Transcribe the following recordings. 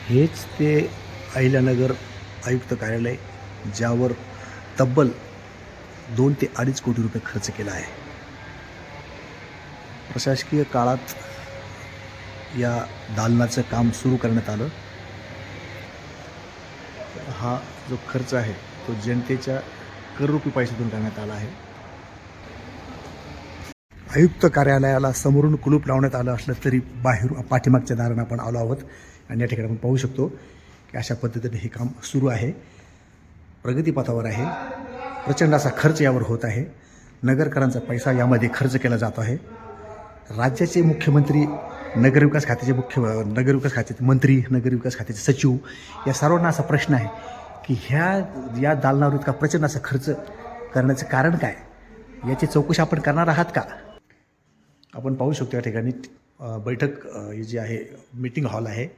हेच ते अहिल्यानगर आयुक्त कार्यालय, ज्यावर तब्बल 2 ते 2.5 कोटी रुपये खर्च केला आहे. प्रशासकीय काळात या दालनाचं काम सुरू करण्यात आलं. हा जो खर्च आहे तो जनतेच्या कररूपी पैशातून करण्यात आला आहे. आयुक्त कार्यालयाला समोरून कुलूप लावण्यात आलं असलं तरी बाहेरून पाठीमागच्या दारानं आपण आलो आहोत आणि या ठिकाणी आपण पाहू शकतो की अशा पद्धतीने हे काम सुरू आहे, प्रगतीपथावर आहे. प्रचंड असा खर्च यावर होत आहे. नगरकरांचा पैसा यामध्ये खर्च केला जातो आहे. राज्याचे मुख्यमंत्री, नगरविकास खात्याचे मंत्री, नगरविकास खात्याचे सचिव या सर्वांना असा प्रश्न आहे की या दालनावर इतका प्रचंड असा खर्च करण्याचं कारण काय, याची चौकशी आपण करणार आहात का? आपण पाहू शकतो या ठिकाणी बैठक जी आहे, मीटिंग हॉल आहे.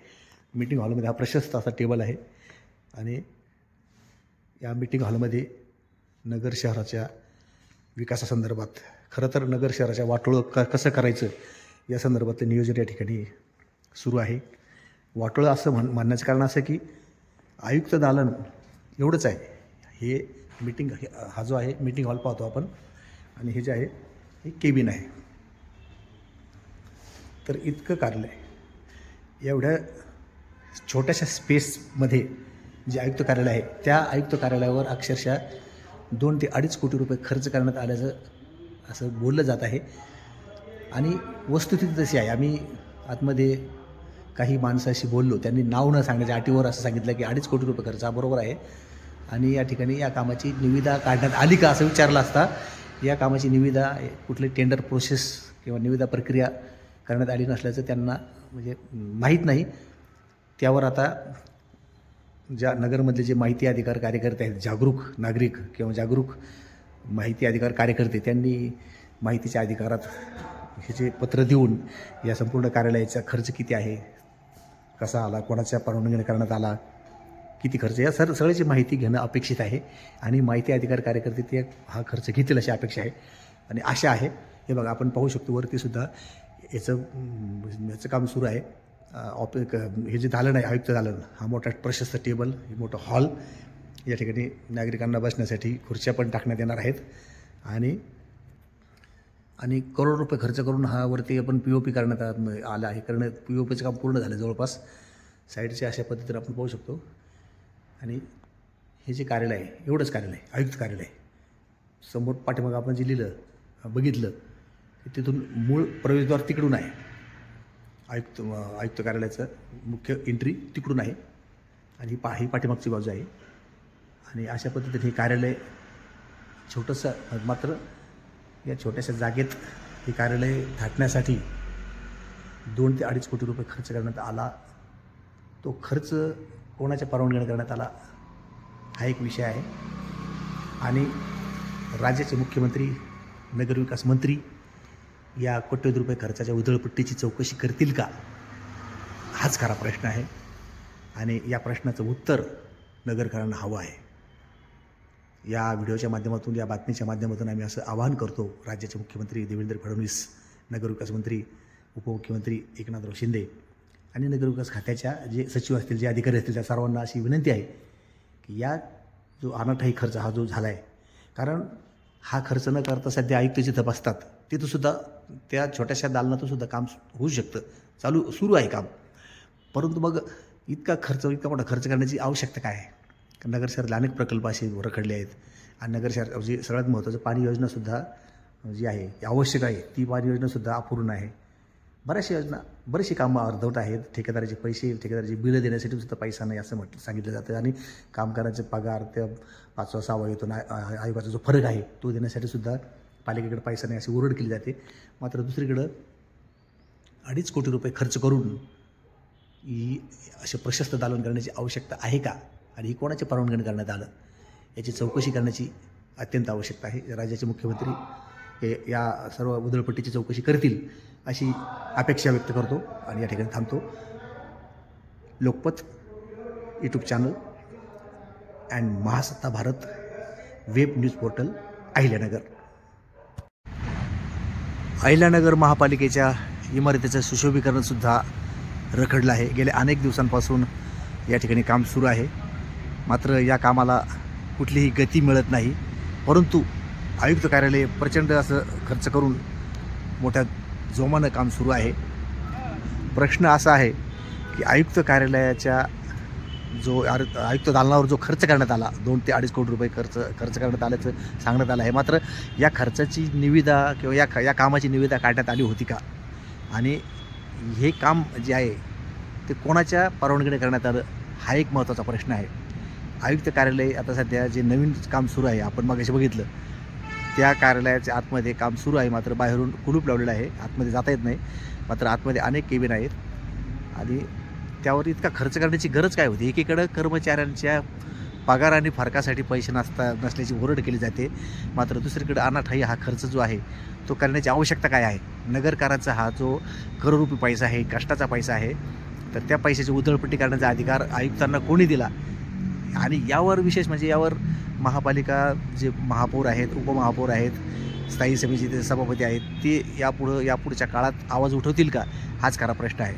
मीटिंग हॉलमध्ये हा प्रशस्त असा टेबल आहे आणि या मीटिंग हॉलमध्ये नगर शहराच्या विकासासंदर्भात, खरं तर नगर शहराच्या वाटोळं कसं करायचं या संदर्भातलं नियोजन या ठिकाणी सुरू आहे. वाटोळं असं म्हणण्याचं कारण असं की आयुक्त दालन एवढंच आहे. हे मीटिंग, हा जो आहे मीटिंग हॉल पाहतो आपण, आणि हे जे आहे हे केबिन आहे. तर इतकं कार्यालय एवढ्या छोट्याशा स्पेसमध्ये जे आयुक्त कार्यालय आहे, त्या आयुक्त कार्यालयावर अक्षरशः 2 ते 2.5 कोटी रुपये खर्च करण्यात आल्याचं असं बोललं जात आहे. आणि वस्तुस्थिती तशी आहे. आम्ही आतमध्ये काही माणसाशी बोललो, त्यांनी नाव न सांगण्याच्या अटीवर असं सांगितलं की 2.5 कोटी रुपये खर्च, हा बरोबर आहे. आणि या ठिकाणी या कामाची निविदा काढण्यात आली का असं विचारलं असता. या कामाची निविदा, कुठली टेंडर प्रोसेस किंवा निविदा प्रक्रिया करण्यात आली नसल्याचं त्यांना म्हणजे माहीत नाही. त्यावर आता ज्या नगरमधले जे माहिती अधिकार कार्यकर्ते आहेत, जागरूक नागरिक किंवा जागरूक माहिती अधिकार कार्यकर्ते, त्यांनी माहितीच्या अधिकारात हे जे पत्र देऊन या संपूर्ण कार्यालयाचा खर्च किती आहे, कसा आला, कोणाच्या परवानगीने करण्यात आला, किती खर्च, या सगळ्याची माहिती घेणं अपेक्षित आहे. आणि माहिती अधिकार कार्यकर्ते ते हा खर्च घेतील अशी अपेक्षा आहे आणि आशा आहे. हे बघा, आपण पाहू शकतो वरतीसुद्धा याचं काम सुरू आहे. हे जे दालन आहे, आयुक्त दालन, हा मोठा प्रशस्त टेबल, हे मोठं हॉल, या ठिकाणी नागरिकांना बसण्यासाठी खुर्च्या पण टाकण्यात येणार आहेत. आणि करोड रुपये खर्च करून हा वरती आपण POP करण्यात आला आहे. POPचं काम पूर्ण झालं जवळपास. साईडचे अशा पद्धतीने आपण पाहू शकतो. आणि हे जे कार्यालय आहे, एवढंच कार्यालय, आयुक्त कार्यालय, समोर पाठीमागं आपण जे लिहिलं बघितलं, तिथून मूळ प्रवेशद्वार तिकडून आहे. आयुक्त कार्यालयाचं मुख्य एंट्री तिकडून आहे आणि ही पाठीमागची बाजू आहे. आणि अशा पद्धतीने हे कार्यालय छोटंसं, मात्र या छोट्याशा जागेत हे कार्यालय थाटण्यासाठी 2 ते 2.5 कोटी रुपये खर्च करण्यात आला. तो खर्च कोणाच्या परवानगीने करण्यात आला हा एक विषय आहे. आणि राज्याचे मुख्यमंत्री, नगरविकास मंत्री या कोट्यवधी रुपये खर्चाच्या उधळपट्टीची चौकशी करतील का, हाच खरा प्रश्न आहे. आणि या प्रश्नाचं उत्तर नगरकरांना हवं आहे. या व्हिडिओच्या माध्यमातून, या बातमीच्या माध्यमातून आम्ही असं आवाहन करतो राज्याचे मुख्यमंत्री देवेंद्र फडणवीस, नगरविकास मंत्री, उपमुख्यमंत्री एकनाथराव शिंदे आणि नगरविकास खात्याच्या जे सचिव असतील, जे अधिकारी असतील, त्या सर्वांना अशी विनंती आहे की या जो अनाठाई खर्च हा जो झाला आहे, कारण हा खर्च न करता सध्या आयुक्त जिथं बसतात तिथंसुद्धा, त्या छोट्याशा दालनातूनसुद्धा काम होऊ शकतं, सुरू आहे काम. परंतु मग इतका मोठा खर्च करण्याची आवश्यकता काय आहे? नगर शहरातले अनेक प्रकल्प असे रखडले आहेत. आणि नगर शहर जे सगळ्यात महत्त्वाचं, पाणी योजनासुद्धा जी आहे आवश्यक आहे, ती पाणी योजनासुद्धा अपूर्ण आहे. बरेचशी कामं अर्धवट आहेत. ठेकेदाराचे बिलं देण्यासाठी सुद्धा पैसा नाही असं सांगितलं जातं. आणि कामगारांचे पगार, त्या 5वा 6वा वेतन आयोगाचा जो फरक आहे तो देण्यासाठी सुद्धा पालिकेकडे पैसा नाही अशी ओरड केली जाते. मात्र दुसरीकडं 2.5 कोटी रुपये खर्च करून ही असे प्रशस्त दालन करण्याची आवश्यकता आहे का, आणि ही कोणाच्या परवानगीने करण्यात आलं, याची चौकशी करण्याची अत्यंत आवश्यकता आहे. राज्याचे मुख्यमंत्री हे या सर्व उधळपट्टीची चौकशी करतील अशी अपेक्षा व्यक्त करतो आणि या ठिकाणी थांबतो. लोकपथ यूट्यूब चॅनल अँड महासत्ता Bharat web news portal, Ahilyanagar महापालिकेच्या इमारतीचं सुशोभीकरणसुद्धा रखडलं आहे. गेल्या अनेक दिवसांपासून या ठिकाणी काम सुरू आहे. मात्र या कामाला कुठलीही गती मिळत नाही. परंतु आयुक्त कार्यालय प्रचंड असं खर्च करून मोठ्या जोमानं काम सुरू आहे. प्रश्न असा आहे की आयुक्त कार्यालयाच्या आयुक्त दालनावर जो खर्च करण्यात आला 2 ते 2.5 कोटी रुपये खर्च करण्यात आल्याचं सांगण्यात आलं आहे. मात्र या खर्चाची निविदा किंवा या कामाची निविदा काढण्यात आली होती का? आणि हे काम जे आहे ते कोणाच्या परवानगीने करण्यात आलं हा एक महत्त्वाचा प्रश्न आहे. आयुक्त कार्यालय आता सध्या जे नवीन काम सुरू आहे, आपण मगाशी बघितलं, त्या कार्यालयाच्या आतमध्ये काम सुरू आहे. मात्र बाहेरून कुलूप लावलेलं आहे, आतमध्ये जाता येत नाही. मात्र आतमध्ये अनेक केबिन आहेत आणि त्यावर इतका खर्च करण्याची गरज काय होती? एकीकडं कर्मचाऱ्यांच्या पगार आणि फरकासाठी पैसे नसल्याची ओरड केली जाते. मात्र दुसरीकडे अनाठायी हा खर्च जो आहे तो करण्याची आवश्यकता काय आहे? नगरकारांचा हा जो करोडरुपी पैसा आहे, कष्टाचा पैसा आहे, तर त्या पैशाची उधळपट्टी करण्याचा अधिकार आयुक्तांना कोणी दिला? आणि यावर विशेष म्हणजे यावर महापालिका जे महापौर आहेत, उपमहापौर आहेत, स्थायी समितीचे सभापती आहेत, ते यापुढच्या काळात आवाज उठवतील का? हाच खरा प्रश्न आहे.